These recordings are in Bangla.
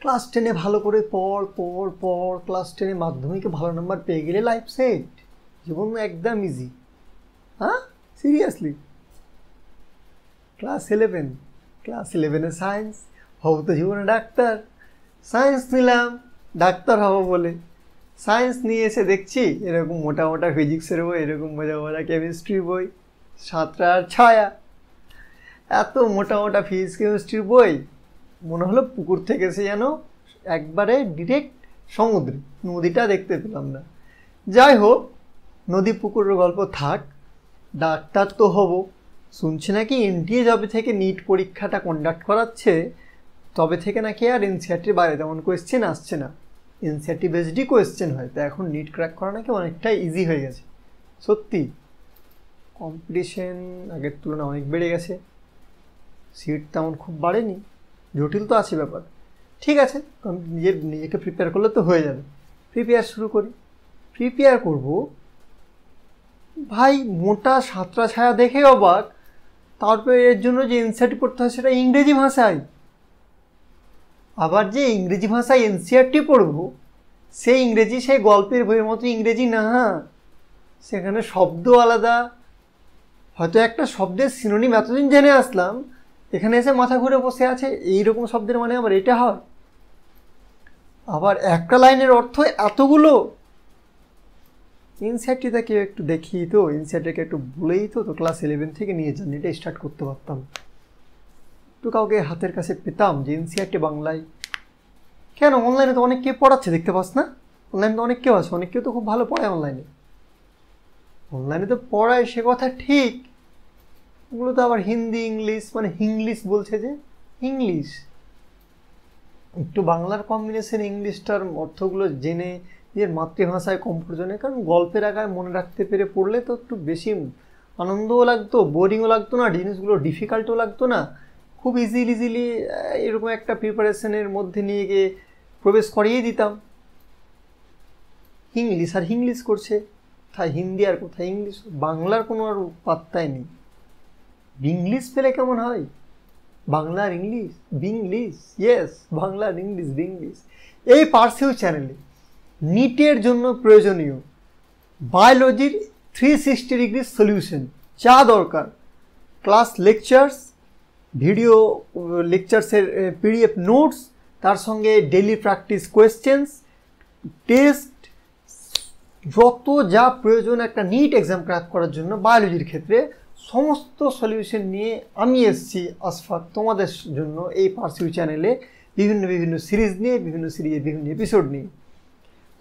ক্লাস 10-এ ভালো করে পড়, ক্লাস 10-এ মাধ্যমিকে ভালো নাম্বার পেয়ে গেলে লাইফ সেট, জীবন একদম ইজি। হ্যাঁ, সিরিয়াসলি। ক্লাস 11-এ সায়েন্স, হবো তো জীবনে ডাক্তার। সায়েন্স নিলাম ডাক্তার হবো বলে, সায়েন্স নিয়ে এসে দেখছি এরকম মোটা মোটা ফিজিক্সের বই, এরকম মজা মজা কেমিস্ট্রি বই, সাঁতরার ছায়া, এত মোটা মোটা ফিজিক্স কেমিস্ট্রির বই, মনে হলো পুকুর থেকে এসে যেন একবারে ডিরেক্ট সমুদ্রে, নদীটা দেখতে পেলাম না। যাই হোক, নদী পুকুরের গল্প থাক, ডাক্তার তো হব। শুনছি নাকি এনটিএ যবে থেকে নিট পরীক্ষাটা কন্ডাক্ট করাচ্ছে তবে থেকে নাকি আর এনসিআরটির বাইরে তেমন কোয়েশ্চেন আসছে না, এনসিআরটি বেসডই কোয়েশ্চেন হয়। তো এখন নিট ক্র্যাক করা নাকি অনেকটাই ইজি হয়ে গেছে। সত্যি কম্পিটিশন আগের তুলনায় অনেক বেড়ে গেছে, সিট তেমন খুব বাড়েনি, জটিল তো আছে ব্যাপার। ঠিক আছে, নিজেকে প্রিপেয়ার করলে তো হয়ে যাবে। প্রিপেয়ার শুরু করি। প্রিপেয়ার করব ভাই, মোটা সাঁতরা ছায়া দেখে অবাক, তারপরে এর জন্য যে এনসিআরটি পড়তে হয় সেটা ইংরেজি ভাষায়। আবার যে ইংরেজি ভাষায় এনসিআরটি পড়ব, সেই ইংরেজি সেই গল্পের বইয়ের মতো ইংরেজি না, সেখানে শব্দ আলাদা। হয়তো একটা শব্দের সিনোনিম এতদিন জেনে আসলাম, এখানে এসে মাথা ঘুরে বসে আছে এইরকম শব্দের মানে আবার এটা হয়। আবার একটা লাইনের অর্থ এতগুলো। এনসিআরটিটা কেউ একটু দেখি তো, এনসিআরটিকে একটু বলেই তো ক্লাস 11 থেকে নিয়ে জার্নিটা স্টার্ট করতে পারতাম। একটু কাউকে হাতের কাছে পেতাম যে এনসিআরটি বাংলায়। কেন, অনলাইনে তো অনেক কেউ পড়াচ্ছে, দেখতে পাস না? অনলাইনে তো অনেক কেউ আছে, অনেক কেউ তো খুব ভালো পড়ায় অনলাইনে তো পড়ায়, সে কথা ঠিক। ওগুলো তো আবার হিন্দি ইংলিশ, মানে হিংলিশ বলছে যে, ইংলিশ একটু বাংলার কম্বিনেশন ইংলিশটার অর্থগুলো জেনে নিজের মাতৃভাষায় কম্পোজনে, কারণ গল্পের আকারে মনে রাখতে পেরে পড়লে তো একটু বেশি আনন্দও লাগতো, বোরিংও লাগতো না, জিনিসগুলো ডিফিকাল্টও লাগতো না। খুব ইজিলি এরকম একটা প্রিপারেশনের মধ্যে নিয়ে গিয়ে প্রবেশ করিয়ে দিতাম। ইংলিশ আর ইংলিশ করছে, কোথায় হিন্দি আর কোথায় ইংলিশ, বাংলার কোনো আর পাত্তাই নেই। ইংলিশ পেলে কেমন হয়? বাংলার ইংলিশ, বিংলিশ, ইয়েস, বাংলার ইংলিশ, বিংলিশ। এই পার্সিউ চ্যানেলে নিটের জন্য প্রয়োজনীয় বায়োলজির 360 ডিগ্রি সলিউশন যা দরকার, ক্লাস লেকচার্স, ভিডিও লেকচার্সের পিডিএফ নোটস, তার সঙ্গে ডেইলি প্র্যাকটিস কোয়েশ্চেন্স, টেস্ট, যত যা প্রয়োজন একটা নিট এক্সাম ক্র্যাক করার জন্য বায়োলজির ক্ষেত্রে, সমস্ত সলিউশন নিয়ে আমি এসেছি আশফাক তোমাদের জন্য এই পার্সিউ চ্যানেলে, বিভিন্ন সিরিজ নিয়ে, বিভিন্ন সিরিজের বিভিন্ন এপিসোড নিয়ে।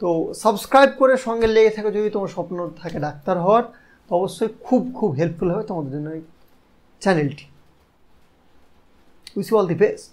তো সাবস্ক্রাইব করে সঙ্গে লেগে থাকে, যদি তোমার স্বপ্ন থাকে ডাক্তার হওয়ার, তো অবশ্যই খুব হেল্পফুল হবে তোমাদের জন্য এই চ্যানেলটি। Wish you all the best.